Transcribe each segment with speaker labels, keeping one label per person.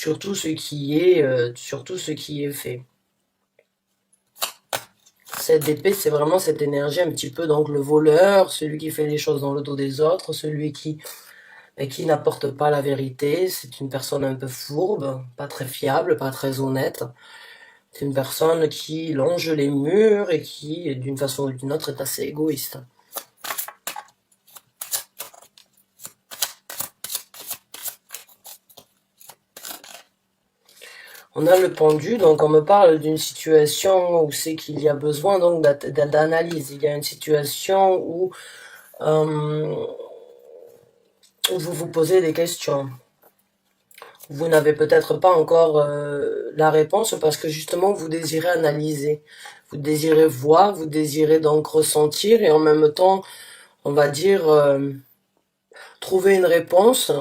Speaker 1: sur tout ce qui est fait. Cette épée, c'est vraiment cette énergie un petit peu, donc le voleur, celui qui fait les choses dans le dos des autres, celui qui n'apporte pas la vérité. C'est une personne un peu fourbe, pas très fiable, pas très honnête. C'est une personne qui longe les murs et qui, d'une façon ou d'une autre, est assez égoïste. On a le pendu, donc on me parle d'une situation où c'est qu'il y a besoin donc d'analyse. Il y a une situation où vous vous posez des questions. Vous n'avez peut-être pas encore la réponse parce que justement vous désirez analyser. Vous désirez voir, vous désirez donc ressentir et en même temps, on va dire, trouver une réponse,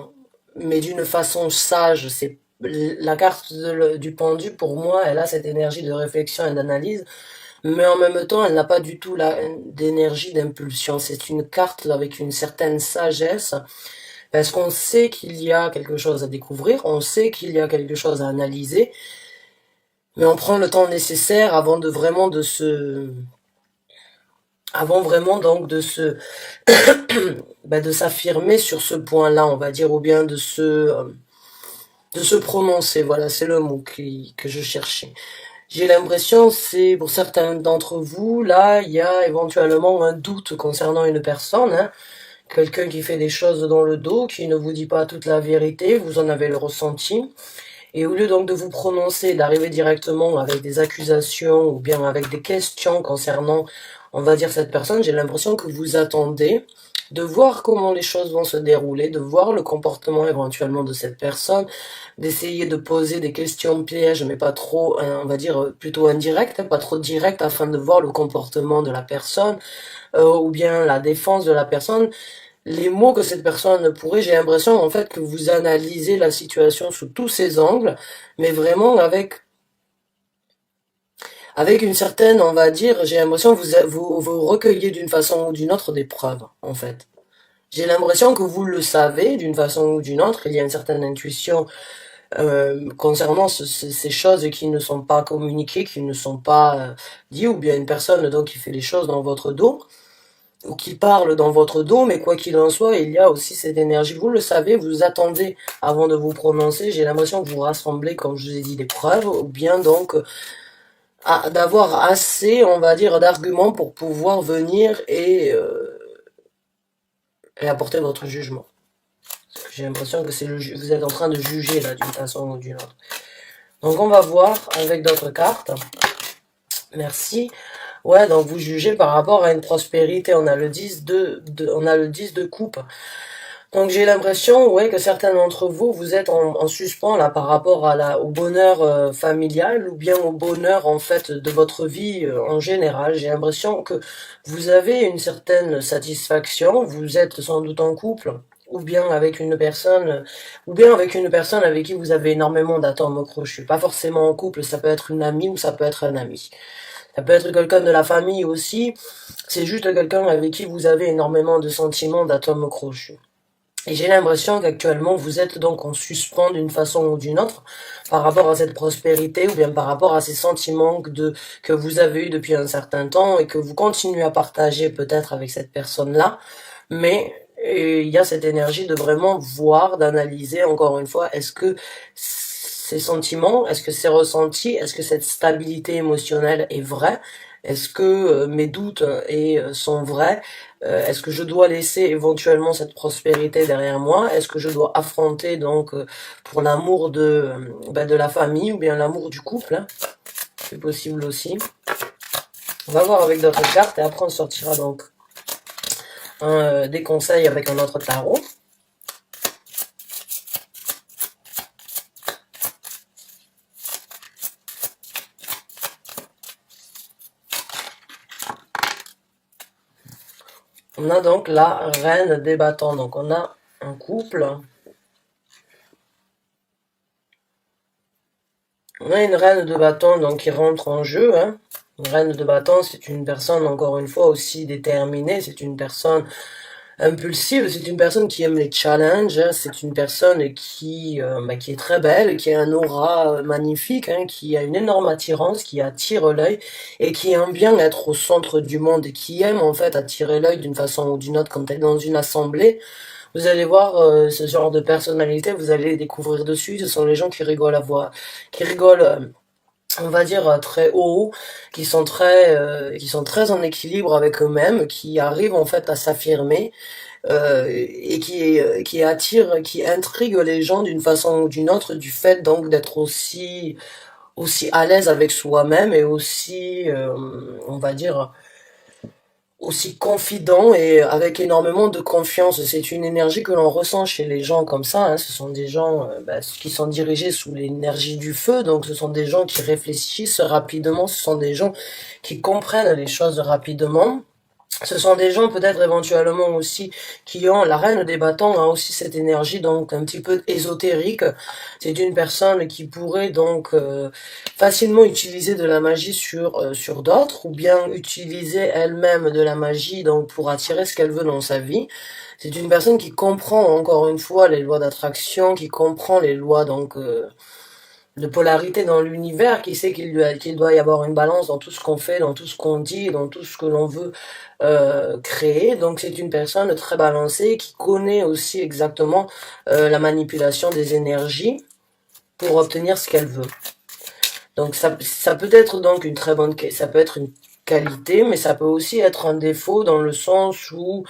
Speaker 1: mais d'une façon sage. C'est la carte du pendu, pour moi, elle a cette énergie de réflexion et d'analyse, mais en même temps, elle n'a pas du tout d'énergie d'impulsion. C'est une carte avec une certaine sagesse, parce qu'on sait qu'il y a quelque chose à découvrir, on sait qu'il y a quelque chose à analyser, mais on prend le temps nécessaire avant vraiment donc de s'affirmer sur ce point-là, on va dire, ou bien de se prononcer. Voilà, c'est le mot que je cherchais. J'ai l'impression, c'est pour certains d'entre vous, là, il y a éventuellement un doute concernant une personne, hein. Quelqu'un qui fait des choses dans le dos, qui ne vous dit pas toute la vérité, vous en avez le ressenti. Et au lieu donc de vous prononcer, d'arriver directement avec des accusations ou bien avec des questions concernant, on va dire, cette personne, j'ai l'impression que vous attendez de voir comment les choses vont se dérouler, de voir le comportement éventuellement de cette personne, d'essayer de poser des questions pièges, mais pas trop, on va dire, plutôt indirectes, pas trop directes, afin de voir le comportement de la personne, ou bien la défense de la personne, les mots que cette personne pourrait, j'ai l'impression en fait que vous analysez la situation sous tous ses angles, mais vraiment avec une certaine, on va dire, j'ai l'impression que vous recueillez d'une façon ou d'une autre des preuves, en fait. J'ai l'impression que vous le savez d'une façon ou d'une autre, il y a une certaine intuition concernant ces choses qui ne sont pas communiquées, qui ne sont pas dites, ou bien une personne donc qui fait les choses dans votre dos, ou qui parle dans votre dos, mais quoi qu'il en soit, il y a aussi cette énergie. Vous le savez, vous attendez avant de vous prononcer. J'ai l'impression que vous rassemblez, comme je vous ai dit, des preuves, ou bien donc d'avoir assez, on va dire, d'arguments pour pouvoir venir et apporter votre jugement. J'ai l'impression que vous êtes en train de juger là d'une façon ou d'une autre. Donc on va voir avec d'autres cartes. Merci. Ouais, donc vous jugez par rapport à une prospérité. On a le 10 on a le 10 de coupe. Donc j'ai l'impression, ouais, que certains d'entre vous, vous êtes en suspens là par rapport au bonheur familial ou bien au bonheur en fait de votre vie en général. J'ai l'impression que vous avez une certaine satisfaction. Vous êtes sans doute en couple ou bien avec une personne avec qui vous avez énormément d'atomes crochus. Pas forcément en couple, ça peut être une amie ou ça peut être un ami. Ça peut être quelqu'un de la famille aussi. C'est juste quelqu'un avec qui vous avez énormément de sentiments d'atomes crochus. Et j'ai l'impression qu'actuellement, vous êtes donc en suspens d'une façon ou d'une autre par rapport à cette prospérité ou bien par rapport à ces sentiments que vous avez eu depuis un certain temps et que vous continuez à partager peut-être avec cette personne-là. Mais il y a cette énergie de vraiment voir, d'analyser encore une fois, est-ce que ces sentiments, est-ce que ces ressentis, est-ce que cette stabilité émotionnelle est vraie? Est-ce que mes doutes sont vrais? Est-ce que je dois laisser éventuellement cette prospérité derrière moi? Est-ce que je dois affronter donc pour l'amour de la famille ou bien l'amour du couple, hein? C'est possible aussi. On va voir avec d'autres cartes et après on sortira donc des conseils avec un autre tarot. On a donc la reine des bâtons. Donc on a un couple. On a une reine de bâtons donc qui rentre en jeu, hein. Une reine de bâtons, c'est une personne encore une fois aussi déterminée. C'est une personne impulsive, c'est une personne qui aime les challenges, hein, c'est une personne qui est très belle, qui a un aura magnifique, hein, qui a une énorme attirance, qui attire l'œil et qui aime bien être au centre du monde et qui aime en fait attirer l'œil d'une façon ou d'une autre. Quand elle est dans une assemblée, vous allez voir ce genre de personnalité, vous allez les découvrir dessus. Ce sont les gens qui rigolent à voix, qui rigolent. On va dire très haut, qui sont très en équilibre avec eux-mêmes, qui arrivent en fait à s'affirmer et qui attire, qui intrigue les gens d'une façon ou d'une autre, du fait donc d'être aussi à l'aise avec soi-même et aussi, on va dire, aussi confident et avec énormément de confiance. C'est une énergie que l'on ressent chez les gens comme ça, hein. Ce sont des gens qui sont dirigés sous l'énergie du feu, donc ce sont des gens qui réfléchissent rapidement, ce sont des gens qui comprennent les choses rapidement. Ce sont des gens peut-être éventuellement aussi qui ont, la reine des bâtons a aussi cette énergie donc un petit peu ésotérique. C'est une personne qui pourrait donc facilement utiliser de la magie sur d'autres ou bien utiliser elle-même de la magie donc pour attirer ce qu'elle veut dans sa vie. C'est une personne qui comprend encore une fois les lois d'attraction, qui comprend les lois donc de polarité dans l'univers, qui sait qu'il doit y avoir une balance dans tout ce qu'on fait, dans tout ce qu'on dit, dans tout ce que l'on veut créer. Donc c'est une personne très balancée qui connaît aussi exactement la manipulation des énergies pour obtenir ce qu'elle veut. Donc ça peut être donc une très bonne, ça peut être une qualité, mais ça peut aussi être un défaut dans le sens où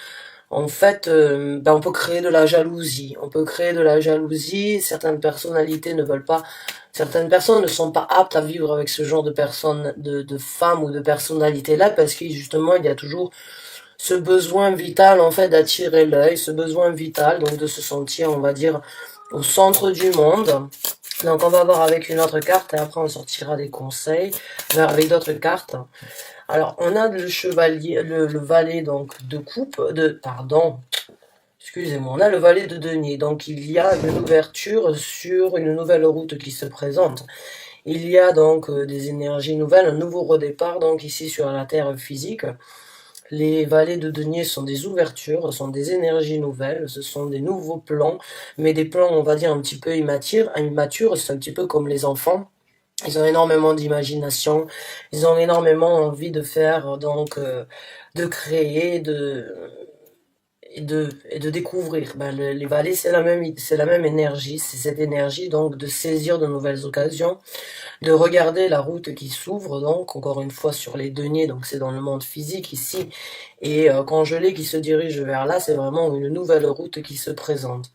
Speaker 1: en fait, on peut créer de la jalousie. On peut créer de la jalousie. Certaines personnalités ne veulent pas, certaines personnes ne sont pas aptes à vivre avec ce genre de personnes, de femmes ou de personnalités-là, parce que justement, il y a toujours ce besoin vital, en fait, d'attirer l'œil, ce besoin vital, donc de se sentir, on va dire, au centre du monde. Donc, on va voir avec une autre carte et après on sortira des conseils avec d'autres cartes. Alors, on a le chevalier, le valet donc de coupe, pardon, excusez-moi, on a le valet de denier. Donc, il y a une ouverture sur une nouvelle route qui se présente. Il y a donc des énergies nouvelles, un nouveau redépart, donc ici sur la terre physique. Les valets de denier sont des ouvertures, sont des énergies nouvelles, ce sont des nouveaux plans, mais des plans, on va dire, un petit peu immatures, c'est un petit peu comme les enfants. Ils ont énormément d'imagination, ils ont énormément envie de faire, donc, de créer, et de découvrir. Les vallées, c'est la même énergie, c'est cette énergie, donc, de saisir de nouvelles occasions, de regarder la route qui s'ouvre, donc, encore une fois, sur les deniers, donc, c'est dans le monde physique ici, et congelé qui se dirige vers là, c'est vraiment une nouvelle route qui se présente.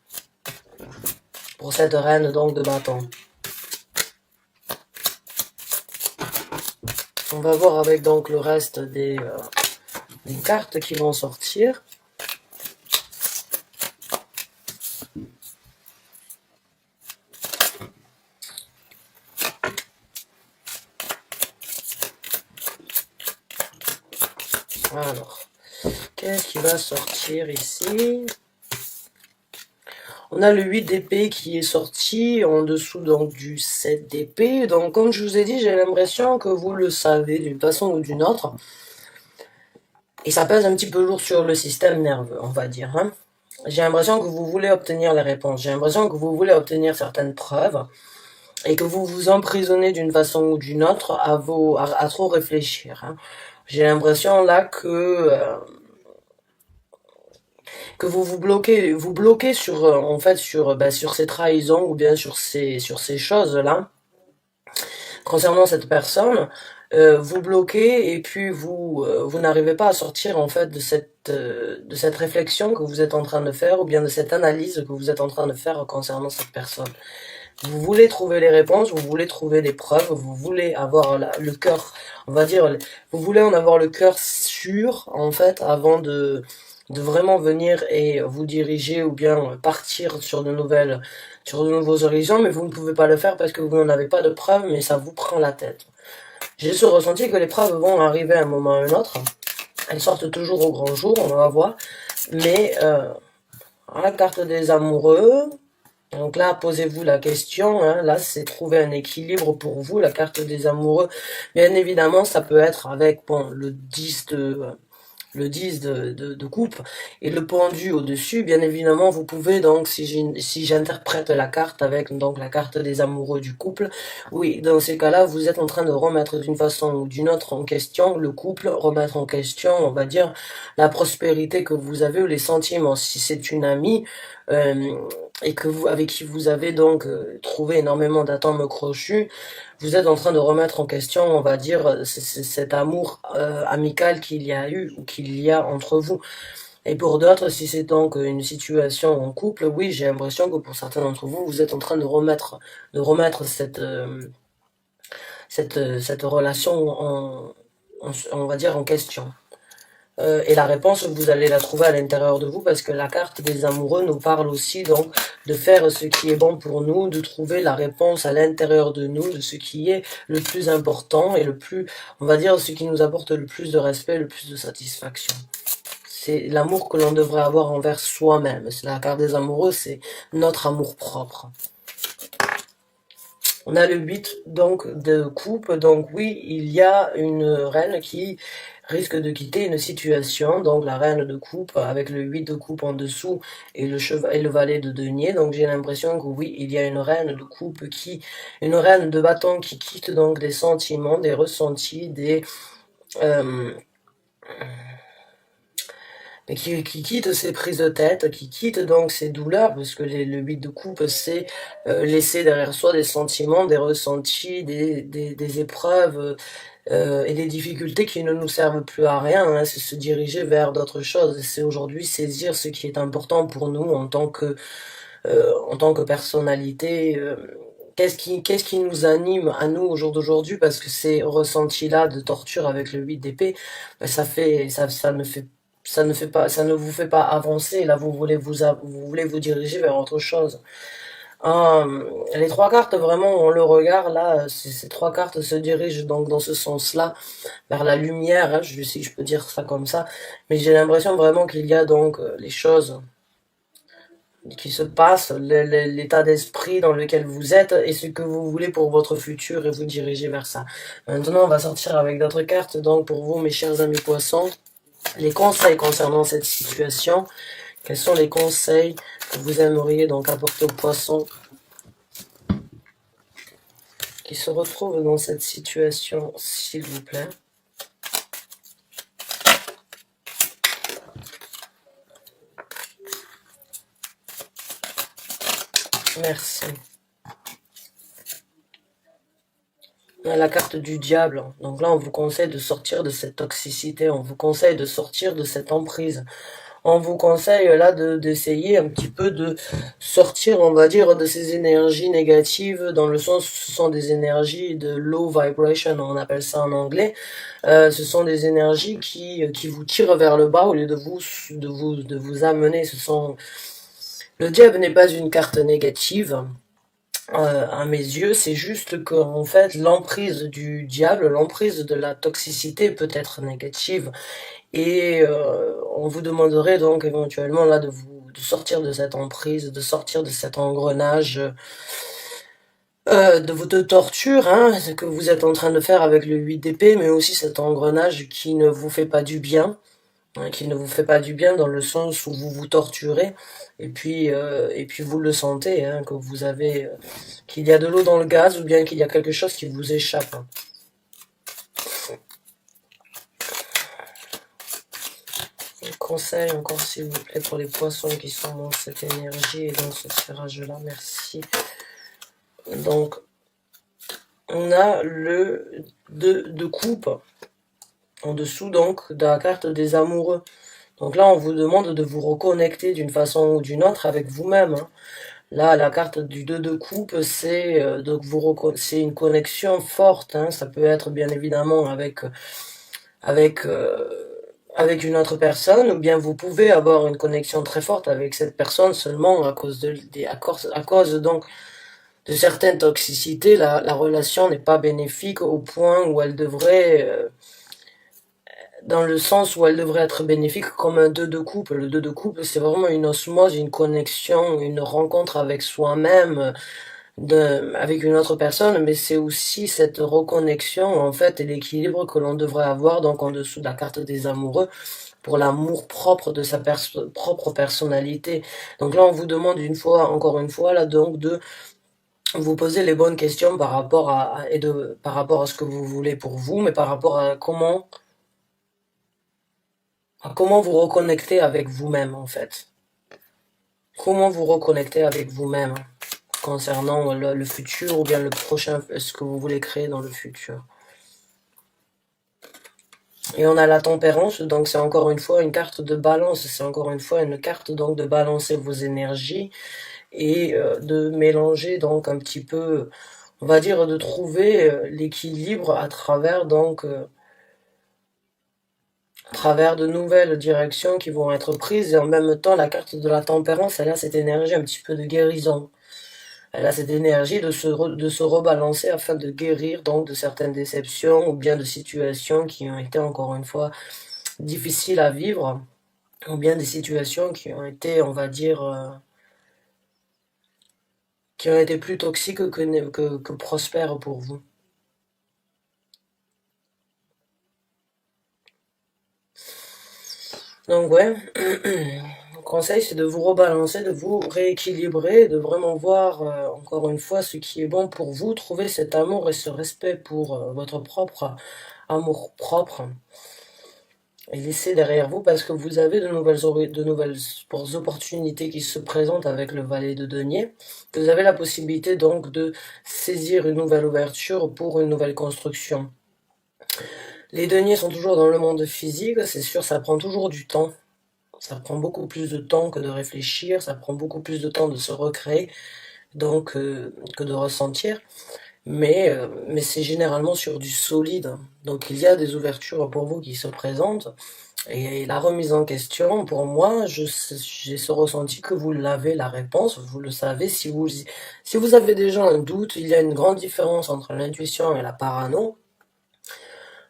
Speaker 1: Pour cette reine, donc, de bâton. On va voir avec donc le reste des cartes qui vont sortir. Alors, qu'est-ce qui va sortir ici? On a le 8 d'épée qui est sorti en dessous donc du 7 d'épée. Donc comme je vous ai dit, j'ai l'impression que vous le savez d'une façon ou d'une autre. Et ça pèse un petit peu lourd sur le système nerveux, on va dire. Hein. J'ai l'impression que vous voulez obtenir les réponses. J'ai l'impression que vous voulez obtenir certaines preuves. Et que vous vous emprisonnez d'une façon ou d'une autre à trop réfléchir. Hein. J'ai l'impression là que vous bloquez sur en fait sur ces trahisons ou bien sur ces choses là concernant cette personne. Vous bloquez et puis vous n'arrivez pas à sortir en fait de cette réflexion que vous êtes en train de faire ou bien de cette analyse que vous êtes en train de faire concernant cette personne. Vous voulez trouver les réponses, vous voulez trouver des preuves, vous voulez avoir le cœur, on va dire, vous voulez en avoir le cœur sûr, en fait, avant de vraiment venir et vous diriger ou bien partir sur de nouveaux horizons, mais vous ne pouvez pas le faire parce que vous n'en avez pas de preuves, mais ça vous prend la tête. J'ai ce ressenti que les preuves vont arriver à un moment ou à un autre. Elles sortent toujours au grand jour, on va voir. Mais, la carte des amoureux, donc là, posez-vous la question, hein, là, c'est trouver un équilibre pour vous, la carte des amoureux. Bien évidemment, ça peut être avec, bon, le 10 de coupe et le pendu au-dessus, bien évidemment, vous pouvez donc, si j'interprète la carte avec donc la carte des amoureux du couple, oui, dans ces cas-là, vous êtes en train de remettre d'une façon ou d'une autre en question le couple, remettre en question, on va dire, la prospérité que vous avez ou les sentiments. Si c'est une amie, et que vous, avec qui vous avez donc trouvé énormément d'atomes crochus, vous êtes en train de remettre en question, on va dire, cet amour amical qu'il y a eu ou qu'il y a entre vous. Et pour d'autres, si c'est donc une situation en couple, oui, j'ai l'impression que pour certains d'entre vous, vous êtes en train de remettre cette relation on va dire, en question. Et la réponse, vous allez la trouver à l'intérieur de vous parce que la carte des amoureux nous parle aussi donc de faire ce qui est bon pour nous, de trouver la réponse à l'intérieur de nous, de ce qui est le plus important et le plus, on va dire, ce qui nous apporte le plus de respect, le plus de satisfaction. C'est l'amour que l'on devrait avoir envers soi-même. La carte des amoureux, c'est notre amour propre. On a le 8 donc de coupe, donc oui, il y a une reine qui risque de quitter une situation, donc la reine de coupe avec le 8 de coupe en dessous et le cheval et le valet de denier, donc j'ai l'impression que oui, il y a une reine de coupe une reine de bâton qui quitte donc des sentiments, des ressentis, qui quitte ses prises de tête, qui quitte donc ses douleurs, parce que le 8 de coupe, c'est laisser derrière soi des sentiments, des ressentis, des épreuves et des difficultés qui ne nous servent plus à rien, hein, c'est se diriger vers d'autres choses, c'est aujourd'hui saisir ce qui est important pour nous en tant que personnalité. Qu'est-ce qui nous anime à nous au jour d'aujourd'hui, parce que ces ressentis-là de torture avec le 8 d'épée, ben, ça ne vous fait pas avancer. Là, vous voulez vous diriger vers autre chose. Les trois cartes, vraiment, on le regarde, là, ces trois cartes se dirigent donc dans ce sens-là, vers la lumière, hein, je sais que je peux dire ça comme ça, mais j'ai l'impression vraiment qu'il y a donc les choses qui se passent, l'état d'esprit dans lequel vous êtes et ce que vous voulez pour votre futur et vous diriger vers ça. Maintenant, on va sortir avec d'autres cartes, donc pour vous, mes chers amis poissons, les conseils concernant cette situation. Quels sont les conseils que vous aimeriez donc apporter aux poissons qui se retrouvent dans cette situation, s'il vous plaît? Merci. La carte du diable. Donc là, on vous conseille de sortir de cette toxicité, on vous conseille de sortir de cette emprise. On vous conseille là d'essayer un petit peu de sortir, on va dire, de ces énergies négatives, dans le sens où ce sont des énergies de low vibration, on appelle ça en anglais. Ce sont des énergies qui vous tirent vers le bas au lieu de vous amener. Le diable n'est pas une carte négative. À mes yeux, c'est juste que en fait l'emprise du diable, l'emprise de la toxicité peut être négative et on vous demanderait donc éventuellement là de sortir de cette emprise, de sortir de cet engrenage de votre torture, hein, ce que vous êtes en train de faire avec le 8 d'épée, mais aussi cet engrenage qui ne vous fait pas du bien. Qui ne vous fait pas du bien dans le sens où vous vous torturez et puis vous le sentez, hein, que vous avez qu'il y a de l'eau dans le gaz ou bien qu'il y a quelque chose qui vous échappe. Un conseil encore s'il vous plaît pour les poissons qui sont dans cette énergie et dans ce tirage là, merci. Donc on a le 2 de coupe en dessous donc de la carte des amoureux. Donc là, on vous demande de vous reconnecter d'une façon ou d'une autre avec vous-même. Hein. Là, la carte du 2 de coupe, c'est c'est une connexion forte. Hein. Ça peut être bien évidemment avec une autre personne, ou bien vous pouvez avoir une connexion très forte avec cette personne seulement à cause à cause donc de certaines toxicités. La relation n'est pas bénéfique au point où elle devrait dans le sens où elle devrait être bénéfique comme un 2 de coupe. Le 2 de coupe, c'est vraiment une osmose, une connexion, une rencontre avec soi-même, avec une autre personne, mais c'est aussi cette reconnexion, en fait, et l'équilibre que l'on devrait avoir, donc en dessous de la carte des amoureux, pour l'amour propre de sa propre personnalité. Donc là, on vous demande encore une fois, là, donc, de vous poser les bonnes questions par rapport par rapport à ce que vous voulez pour vous, mais par rapport à comment vous reconnecter avec vous-même, en fait. Comment vous reconnecter avec vous-même concernant le futur ou bien le prochain, ce que vous voulez créer dans le futur. Et on a la tempérance, donc c'est encore une fois une carte de balance, c'est encore une fois une carte donc de balancer vos énergies et de mélanger donc un petit peu, on va dire de trouver l'équilibre à travers donc à travers de nouvelles directions qui vont être prises, et en même temps la carte de la tempérance, elle a cette énergie un petit peu de guérison. Elle a cette énergie de se rebalancer afin de guérir donc de certaines déceptions ou bien de situations qui ont été encore une fois difficiles à vivre, ou bien des situations qui ont été, on va dire, qui ont été plus toxiques que prospères pour vous. Donc ouais, mon conseil c'est de vous rebalancer, de vous rééquilibrer, de vraiment voir encore une fois ce qui est bon pour vous, trouver cet amour et ce respect pour votre propre amour propre et laisser derrière vous, parce que vous avez de nouvelles opportunités qui se présentent avec le valet de denier. Vous avez la possibilité donc de saisir une nouvelle ouverture pour une nouvelle construction. Les deniers sont toujours dans le monde physique, c'est sûr, ça prend toujours du temps. Ça prend beaucoup plus de temps que de réfléchir, ça prend beaucoup plus de temps de se recréer, donc que de ressentir. Mais c'est généralement sur du solide. Donc il y a des ouvertures pour vous qui se présentent. Et la remise en question, pour moi, j'ai ce ressenti que vous l'avez, la réponse, vous le savez. Si vous avez déjà un doute, il y a une grande différence entre l'intuition et la parano.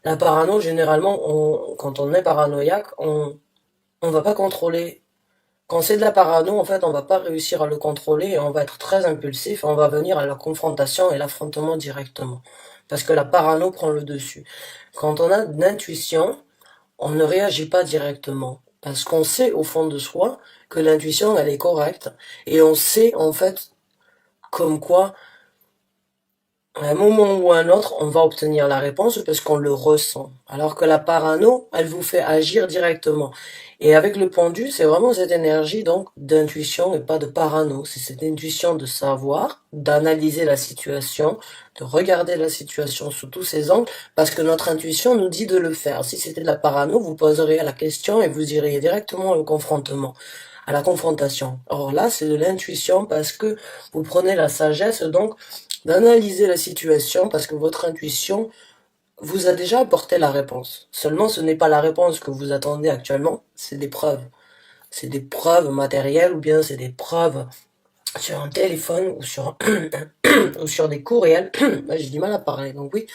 Speaker 1: La parano, généralement, quand on est paranoïaque, on va pas contrôler. Quand c'est de la parano, en fait, on va pas réussir à le contrôler et on va être très impulsif et on va venir à la confrontation et l'affrontement directement. Parce que la parano prend le dessus. Quand on a de l'intuition, on ne réagit pas directement. Parce qu'on sait au fond de soi que l'intuition, elle est correcte. Et on sait, en fait, comme quoi, à un moment ou à un autre, on va obtenir la réponse parce qu'on le ressent. Alors que la parano, elle vous fait agir directement. Et avec le pendu, c'est vraiment cette énergie donc d'intuition et pas de parano. C'est cette intuition de savoir, d'analyser la situation, de regarder la situation sous tous ses angles, parce que notre intuition nous dit de le faire. Si c'était de la parano, vous poseriez la question et vous iriez directement au confrontement, à la confrontation. Or là, c'est de l'intuition parce que vous prenez la sagesse donc d'analyser la situation, parce que votre intuition vous a déjà apporté la réponse. Seulement, ce n'est pas la réponse que vous attendez actuellement, c'est des preuves. C'est des preuves matérielles ou bien c'est des preuves sur un téléphone ou sur, ou sur des courriels. J'ai du mal à parler, donc oui.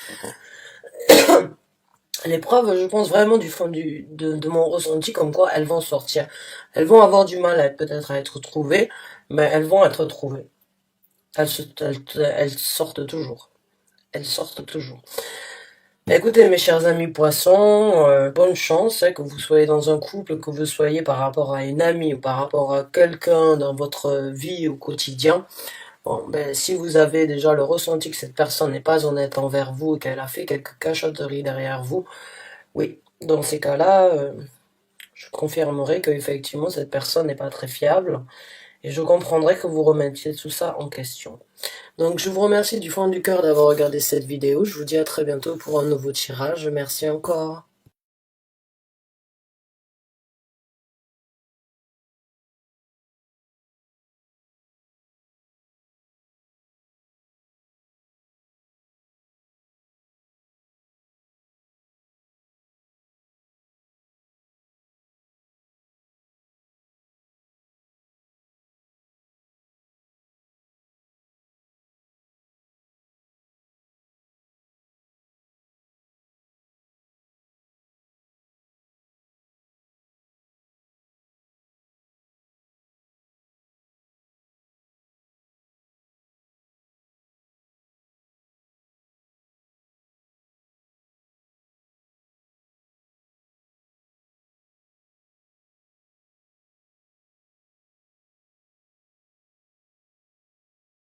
Speaker 1: Les preuves, je pense vraiment du fond de mon ressenti, comme quoi elles vont sortir. Elles vont avoir du mal peut-être à être trouvées, mais elles vont être trouvées. Elles sortent toujours. Elles sortent toujours. Écoutez, mes chers amis poissons, bonne chance, que vous soyez dans un couple, que vous soyez par rapport à une amie ou par rapport à quelqu'un dans votre vie au quotidien. Bon, si vous avez déjà le ressenti que cette personne n'est pas honnête envers vous et qu'elle a fait quelques cachotteries derrière vous, oui, dans ces cas-là, je confirmerai que effectivement cette personne n'est pas très fiable et je comprendrai que vous remettiez tout ça en question. Donc je vous remercie du fond du cœur d'avoir regardé cette vidéo. Je vous dis à très bientôt pour un nouveau tirage. Merci encore.